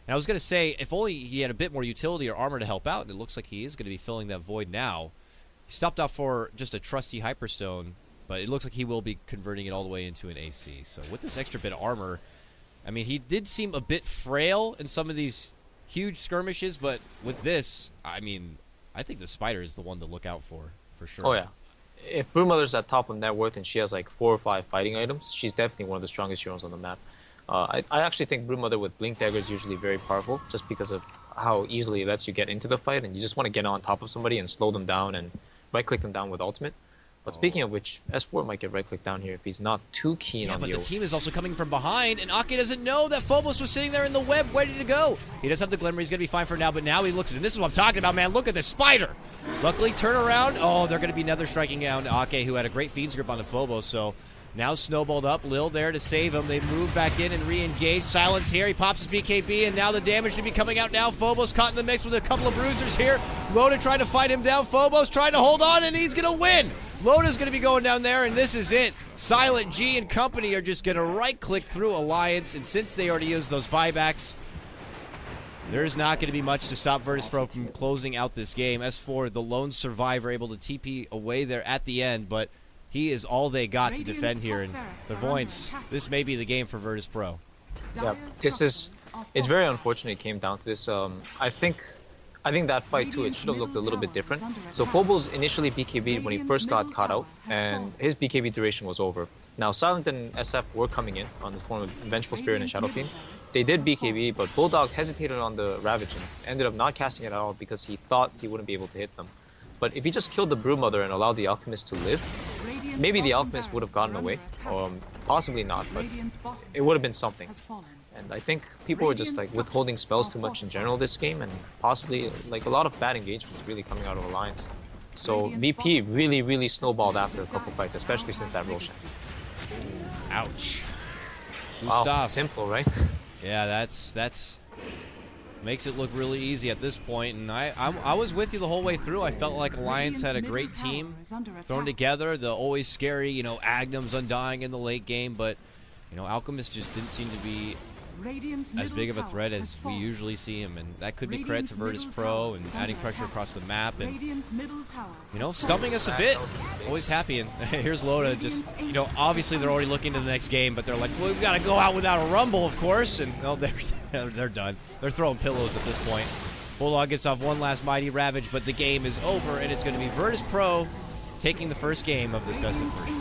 And I was going to say, if only he had a bit more utility or armor to help out, and it looks like he is going to be filling that void now. He stopped off for just a trusty Hyperstone, but it looks like he will be converting it all the way into an AC. So with this extra bit of armor, I mean, he did seem a bit frail in some of these huge skirmishes, but with this, I mean, I think the Spider is the one to look out for sure. Oh, yeah. If Broodmother's at top of net worth and she has like 4 or 5 fighting items, she's definitely one of the strongest heroes on the map. I actually think Broodmother with Blink Dagger is usually very powerful just because of how easily it lets you get into the fight, and you just want to get on top of somebody and slow them down and right-click them down with ultimate. But speaking of which, S4 might get right-clicked down here if he's not too keen on the but the team is also coming from behind, and Ake doesn't know that Phobos was sitting there in the web ready to go. He does have the Glimmer. He's going to be fine for now, but now he looks, and this is what I'm talking about, man. Look at the Spider. Luckily, turn around. Oh, they're going to be nether striking down Ake, who had a great Fiend's Grip on the Phobos, so now snowballed up. Lil there to save him. They move back in and re-engage. Silence here. He pops his BKB, and now the damage to be coming out now. Phobos caught in the mix with a couple of bruisers here. Loda trying to fight him down. Phobos trying to hold on, and he's going to win. Loda's going to be going down there, and this is it. Silent G and company are just going to right-click through Alliance, and since they already used those buybacks, there's not going to be much to stop Virtus.pro from closing out this game. S4, the lone survivor, able to TP away there at the end, but he is all they got to defend here. And Clairvoyance, this may be the game for Virtus.pro. Yeah, it's very unfortunate it came down to this. I think that fight too, it should have looked a little bit different. So Phobos initially BKB'd when he first got caught out, and his BKB duration was over. Now Silent and SF were coming in on the form of Vengeful Spirit and Shadow Fiend. They did BKB, but Bulldog hesitated on the Ravage and ended up not casting it at all because he thought he wouldn't be able to hit them. But if he just killed the Broodmother and allowed the Alchemist to live, maybe the Alchemist would have gotten away, or possibly not, but it would have been something. And I think people were just like withholding spells too much in general this game, and possibly like a lot of bad engagements really coming out of Alliance. So VP really snowballed after a couple fights, especially since that Roshan. Ouch. Wow, simple, right? Yeah, that's makes it look really easy at this point, and I was with you the whole way through. I felt like Alliance had a great team thrown together. The always scary, Agnum's Undying in the late game, but Alchemist just didn't seem to be as big of a threat as we usually see him, and that could be credit to Virtus.pro and adding pressure across the map and stumping us a bit. Always happy. And here's Loda just obviously they're already looking to the next game, but they're like, well, we've got to go out without a rumble, of course, and they're done. They're throwing pillows at this point. Bulldog gets off one last mighty Ravage, but the game is over, and it's going to be Virtus.pro taking the first game of this best of 3.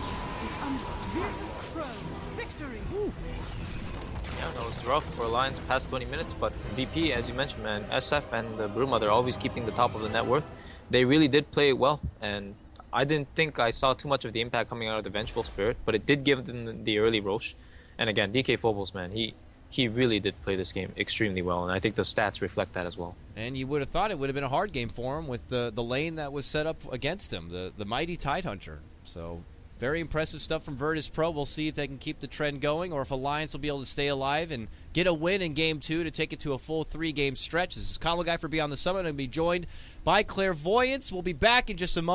Yeah, that was rough for Alliance past 20 minutes, but VP, as you mentioned, man, SF and the Broodmother always keeping the top of the net worth. They really did play well, and I didn't think I saw too much of the impact coming out of the Vengeful Spirit, but it did give them the early Roche. And again, DK Phobos, man, he really did play this game extremely well, and I think the stats reflect that as well. And you would have thought it would have been a hard game for him with the lane that was set up against him, the mighty Tidehunter. So very impressive stuff from Virtus.pro. We'll see if they can keep the trend going or if Alliance will be able to stay alive and get a win in Game 2 to take it to a full 3-game stretch. This is KotLGuy for Beyond the Summit. I'm going to be joined by Clairvoyance. We'll be back in just a moment.